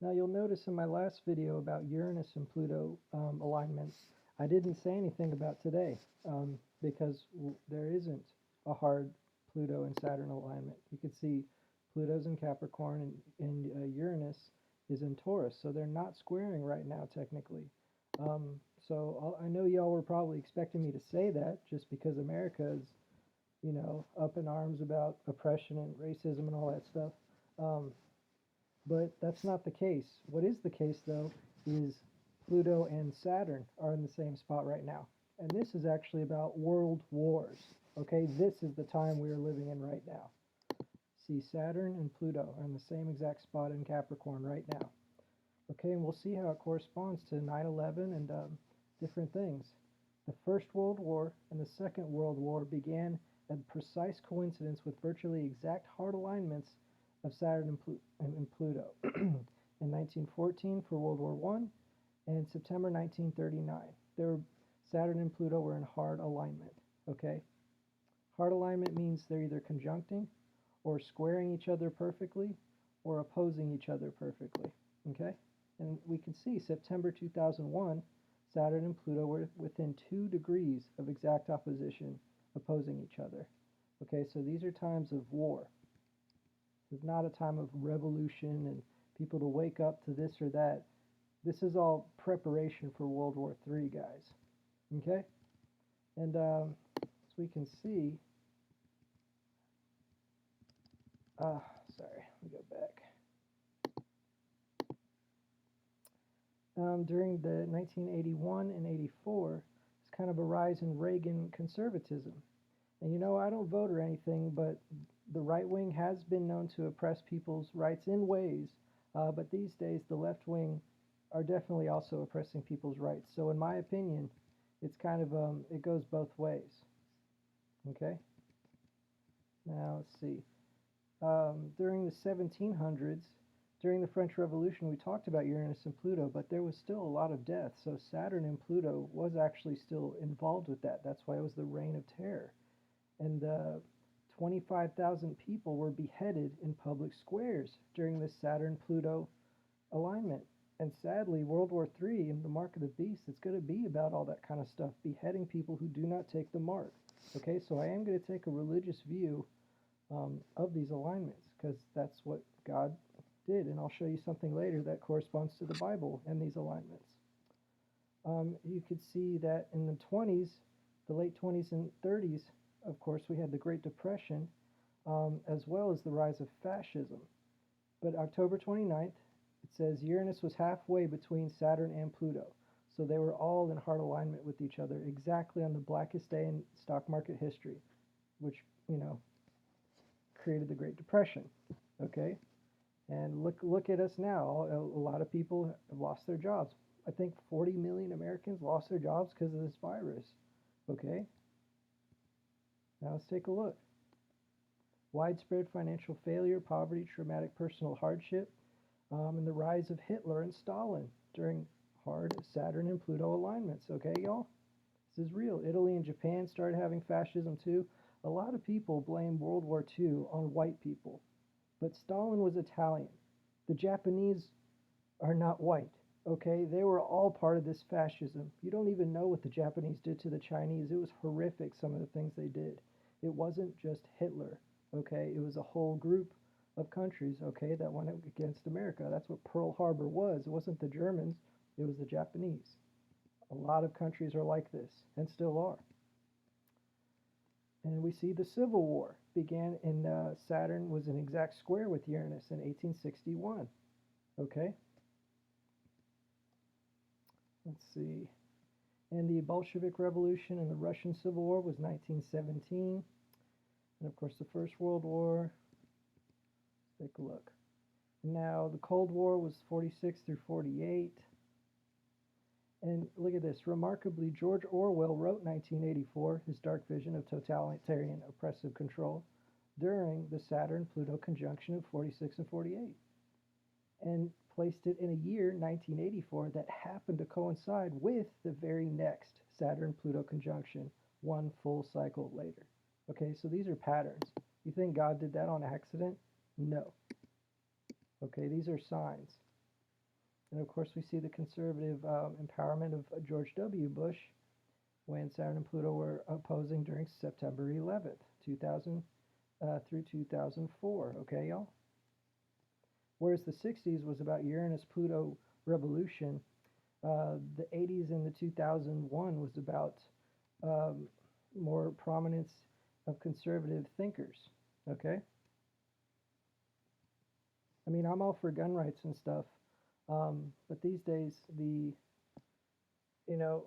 Now you'll notice in my last video about Uranus and Pluto alignments, I didn't say anything about today because there isn't a hard Pluto and Saturn alignment. You can see Pluto's in Capricorn and Uranus is in Taurus, so they're not squaring right now technically. So I know y'all were probably expecting me to say that just because America is, up in arms about oppression and racism and all that stuff. Um, but that's not the case. What is the case, though, is Pluto and Saturn are in the same spot right now. And this is actually about world wars. Okay, this is the time we are living in right now. See, Saturn and Pluto are in the same exact spot in Capricorn right now. Okay, and we'll see how it corresponds to 9/11 and different things. The First World War and the Second World War began a precise coincidence with virtually exact hard alignments of Saturn and Pluto. In 1914 for World War I and September 1939. Saturn and Pluto were in hard alignment. Okay? Hard alignment means they're either conjuncting or squaring each other perfectly or opposing each other perfectly. Okay? And we can see September 2001, Saturn and Pluto were within 2 degrees of exact opposition, opposing each other. Okay, so these are times of war. It's not a time of revolution and people to wake up to this or that. This is all preparation for World War III, guys. Okay? And as we can see, sorry, let me go back. During the 1981 and 84, it's kind of a rise in Reagan conservatism. And I don't vote or anything, but the right wing has been known to oppress people's rights in ways. But these days, the left wing are definitely also oppressing people's rights. So, in my opinion, it's kind of it goes both ways. Okay. Now let's see. During the 1700s, during the French Revolution, we talked about Uranus and Pluto, but there was still a lot of death. So Saturn and Pluto was actually still involved with that. That's why it was the Reign of Terror. And 25,000 people were beheaded in public squares during this Saturn-Pluto alignment. And sadly, World War III and the Mark of the Beast, it's going to be about all that kind of stuff, beheading people who do not take the mark. Okay, so I am going to take a religious view of these alignments because that's what God did. And I'll show you something later that corresponds to the Bible and these alignments. You could see that in the 20s, the late 20s and 30s, of course, we had the Great Depression, as well as the rise of fascism. But October 29th, it says Uranus was halfway between Saturn and Pluto. So they were all in hard alignment with each other, exactly on the blackest day in stock market history, which, created the Great Depression. Okay? And look at us now. A lot of people have lost their jobs. I think 40 million Americans lost their jobs because of this virus. Okay? Now let's take a look. Widespread financial failure, poverty, traumatic personal hardship, and the rise of Hitler and Stalin during hard Saturn and Pluto alignments. Okay, y'all? This is real. Italy and Japan started having fascism too. A lot of people blame World War II on white people, but Stalin was Italian. The Japanese are not white. Okay, they were all part of this fascism. You don't even know what the Japanese did to the Chinese. It was horrific, some of the things they did. It wasn't just Hitler. Okay, it was a whole group of countries, okay, that went against America. That's what Pearl Harbor was. It wasn't the Germans, it was the Japanese. A lot of countries are like this and still are. And we see the Civil War began in Saturn was an exact square with Uranus in 1861. Okay? Let's see. And the Bolshevik Revolution and the Russian Civil War was 1917. And of course, the First World War. Let's take a look. Now, the Cold War was 46 through 48. And look at this. Remarkably, George Orwell wrote 1984, his dark vision of totalitarian oppressive control, during the Saturn-Pluto conjunction of 46 and 48, and placed it in a year, 1984, that happened to coincide with the very next Saturn-Pluto conjunction, one full cycle later. Okay, so these are patterns. You think God did that on accident? No. Okay, these are signs. And of course, we see the conservative empowerment of George W. Bush when Saturn and Pluto were opposing during September 11th, 2000 through 2004. Okay, y'all? Whereas the 60s was about Uranus-Pluto revolution, the 80s and the 2001 was about more prominence of conservative thinkers. Okay? I mean, I'm all for gun rights and stuff, but these days, you know,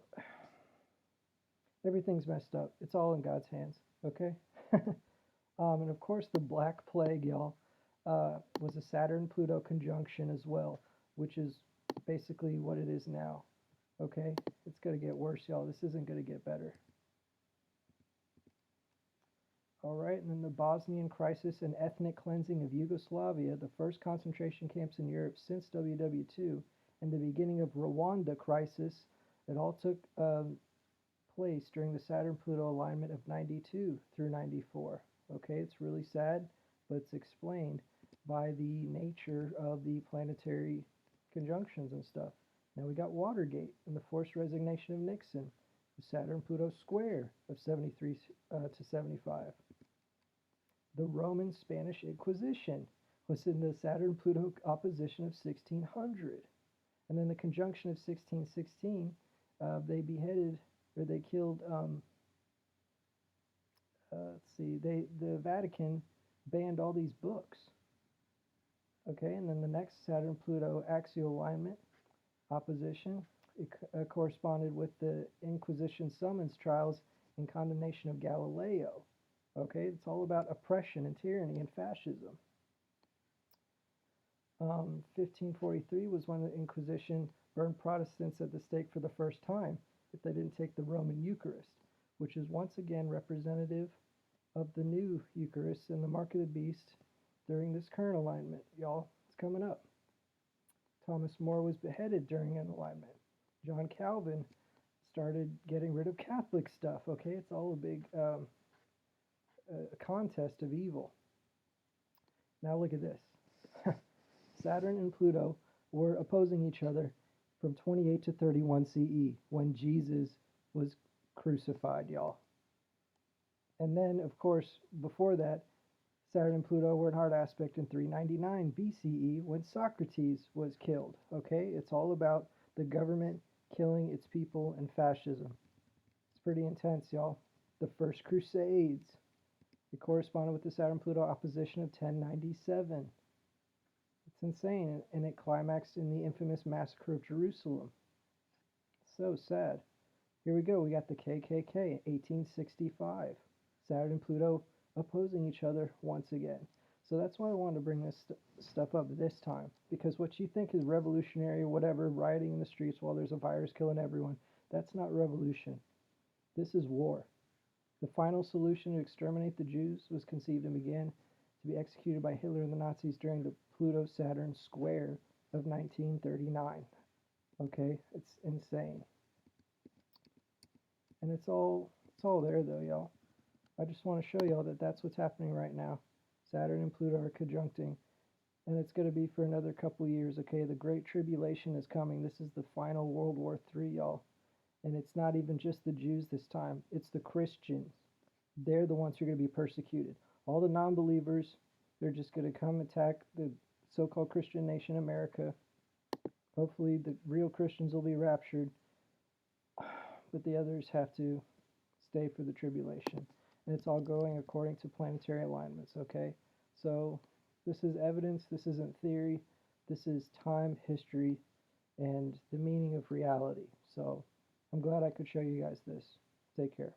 everything's messed up. It's all in God's hands. Okay? And of course, the Black Plague, y'all, was a Saturn-Pluto conjunction as well, which is basically what it is now. Okay? It's going to get worse, y'all. This isn't going to get better. All right, and then the Bosnian crisis and ethnic cleansing of Yugoslavia, the first concentration camps in Europe since WW2, and the beginning of Rwanda crisis, it all took place during the Saturn-Pluto alignment of 92 through 94. Okay, it's really sad, but it's explained by the nature of the planetary conjunctions and stuff. Now we got Watergate and the forced resignation of Nixon, the Saturn-Pluto square of 73 to 75. The Roman-Spanish Inquisition was in the Saturn-Pluto opposition of 1600. And then the conjunction of 1616, they beheaded, or they killed, the Vatican banned all these books. Okay, and then the next Saturn-Pluto axial alignment opposition, it corresponded with the Inquisition summons trials and condemnation of Galileo. Okay, it's all about oppression and tyranny and fascism. 1543 was when the Inquisition burned Protestants at the stake for the first time if they didn't take the Roman Eucharist, which is once again representative of the new Eucharist and the Mark of the Beast during this current alignment. Y'all, it's coming up. Thomas More was beheaded during an alignment. John Calvin started getting rid of Catholic stuff. Okay, it's all a big a contest of evil. Now look at this. Saturn and Pluto were opposing each other from 28 to 31 CE when Jesus was crucified, y'all. And then, of course, before that, Saturn and Pluto were in hard aspect in 399 BCE when Socrates was killed. Okay, it's all about the government killing its people and fascism. It's pretty intense, y'all. The First Crusades. It corresponded with the Saturn-Pluto opposition of 1097. It's insane, and it climaxed in the infamous massacre of Jerusalem. So sad. Here we go. We got the KKK, 1865. Saturn and Pluto opposing each other once again. So that's why I wanted to bring this stuff up this time, because what you think is revolutionary or whatever, rioting in the streets while there's a virus killing everyone, that's not revolution. This is war. The final solution to exterminate the Jews was conceived and began to be executed by Hitler and the Nazis during the Pluto-Saturn square of 1939. Okay, it's insane. And it's all there though, y'all. I just want to show y'all that that's what's happening right now. Saturn and Pluto are conjuncting, and it's going to be for another couple years. Okay, the Great Tribulation is coming. This is the final World War III, y'all. And it's not even just the Jews this time. It's the Christians. They're the ones who are going to be persecuted. All the non-believers, they're just going to come attack the so-called Christian nation, America. Hopefully the real Christians will be raptured, but the others have to stay for the tribulation. And it's all going according to planetary alignments, okay? So this is evidence, this isn't theory, this is time, history, and the meaning of reality. So I'm glad I could show you guys this. Take care.